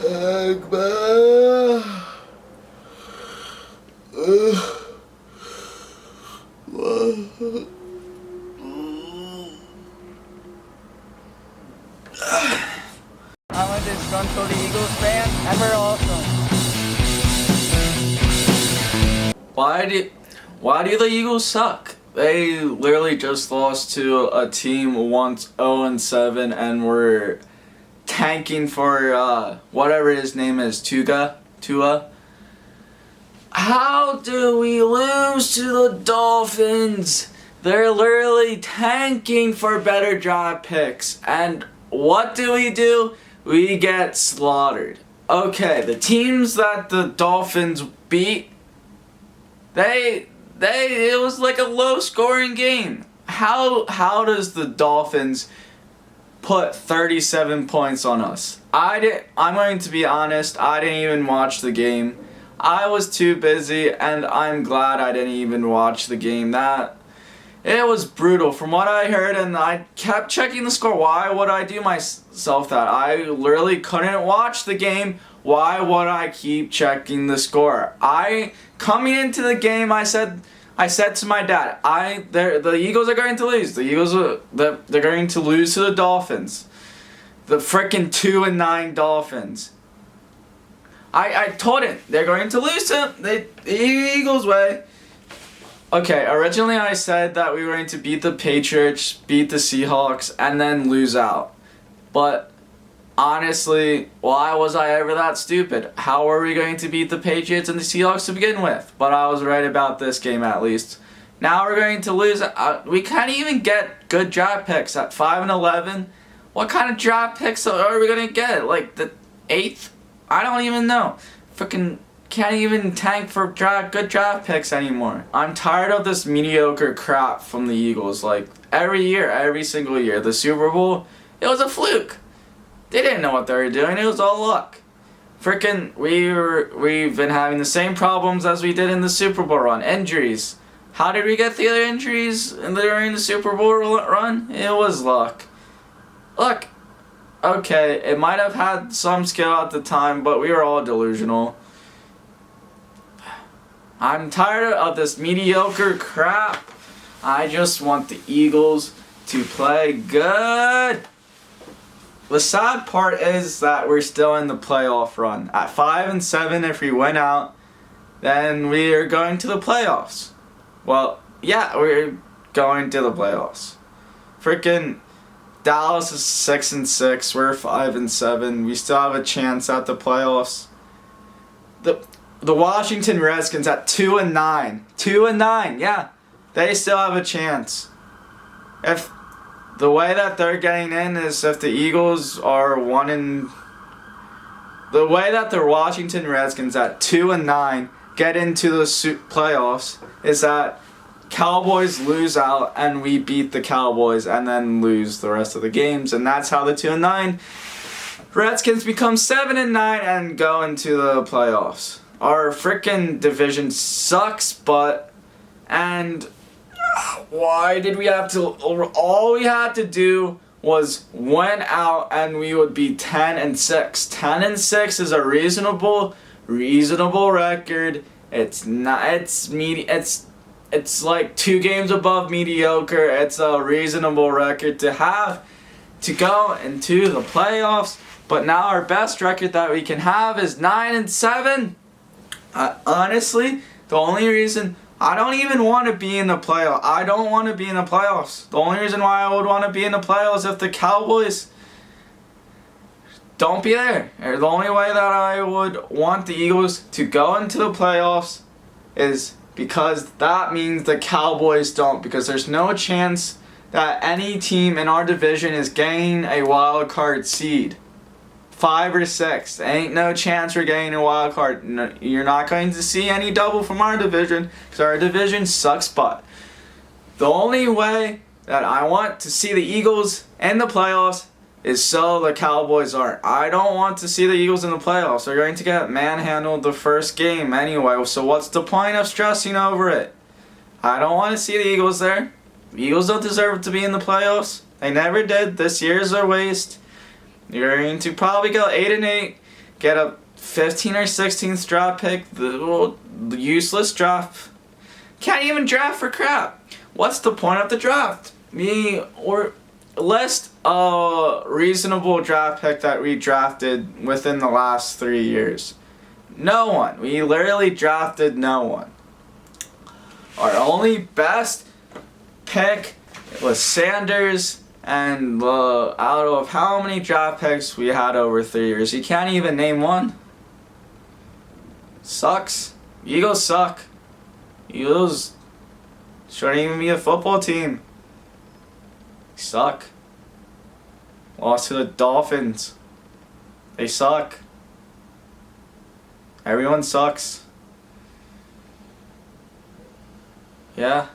Akbar. I'm a disgruntled Eagles fan, and we're awesome. Why do the Eagles suck? They literally just lost to a team once 0-7 and were tanking for whatever his name is, Tua. How do we lose to the Dolphins? They're literally tanking for better draft picks. And what do? We get slaughtered. Okay, the teams that the Dolphins beat, it was like a low scoring game. How does the Dolphins put 37 points on us? I'm going to be honest, I didn't even watch the game. I was too busy, and I'm glad I didn't even watch the game. It was brutal from what I heard, and I kept checking the score. Why would I do myself that? I literally couldn't watch the game. Why would I keep checking the score? Coming into the game, I said to my dad, the Eagles are going to lose. They're going to lose to the Dolphins. The frickin' 2-9 Dolphins. I told him they're going to lose to the Eagles way. Okay, originally I said that we were going to beat the Patriots, beat the Seahawks, and then lose out. But honestly, why was I ever that stupid? How were we going to beat the Patriots and the Seahawks to begin with? But I was right about this game at least. Now we're going to lose. We can't even get good draft picks at 5-11. What kind of draft picks are we going to get? Like the 8th? I don't even know. Freaking can't even tank for good draft picks anymore. I'm tired of this mediocre crap from the Eagles. Like every single year. The Super Bowl, it was a fluke. They didn't know what they were doing. It was all luck. Freaking, we've been having the same problems as we did in the Super Bowl run. Injuries. How did we get the other injuries during the Super Bowl run? It was luck. Look, okay, it might have had some skill at the time, but we were all delusional. I'm tired of this mediocre crap. I just want the Eagles to play good. The sad part is that we're still in the playoff run. At 5-7, if we win out, then we are going to the playoffs. Well, yeah, we're going to the playoffs. Freaking Dallas is 6-6. We're 5-7. We still have a chance at the playoffs. The Washington Redskins at 2-9. 2-9, yeah. They still have a chance. If the way that they're getting in is if the Eagles are the way that the Washington Redskins at 2-9 get into the playoffs is that Cowboys lose out and we beat the Cowboys and then lose the rest of the games, and that's how the 2-9 Redskins become 7-9 and go into the playoffs. Our frickin' division sucks, and why did we have to? All we had to do was win out, and we would be 10-6. 10-6 is a reasonable record. It's not. It's like 2 games above mediocre. It's a reasonable record to have to go into the playoffs. But now our best record that we can have is 9-7. Honestly, the only reason I don't even want to be in the playoffs. I don't want to be in the playoffs. The only reason why I would want to be in the playoffs is if the Cowboys don't be there. The only way that I would want the Eagles to go into the playoffs is because that means the Cowboys don't. Because there's no chance that any team in our division is getting a wild card seed. 5 or 6. There ain't no chance we're getting a wild card. No, you're not going to see any double from our division because our division sucks butt. The only way that I want to see the Eagles in the playoffs is so the Cowboys aren't. I don't want to see the Eagles in the playoffs. They're going to get manhandled the first game anyway, so what's the point of stressing over it? I don't want to see the Eagles there. The Eagles don't deserve to be in the playoffs. They never did. This year's a waste. You're going to probably go 8-8, get a 15th or 16th draft pick, the useless draft. Can't even draft for crap. What's the point of the draft? List a reasonable draft pick that we drafted within the last 3 years. No one. We literally drafted no one. Our only best pick was Sanders, and out of how many draft picks we had over 3 years, you can't even name one. Sucks. Eagles suck. Eagles shouldn't even be a football team. Suck. Lost to the Dolphins. They suck. Everyone sucks. Yeah.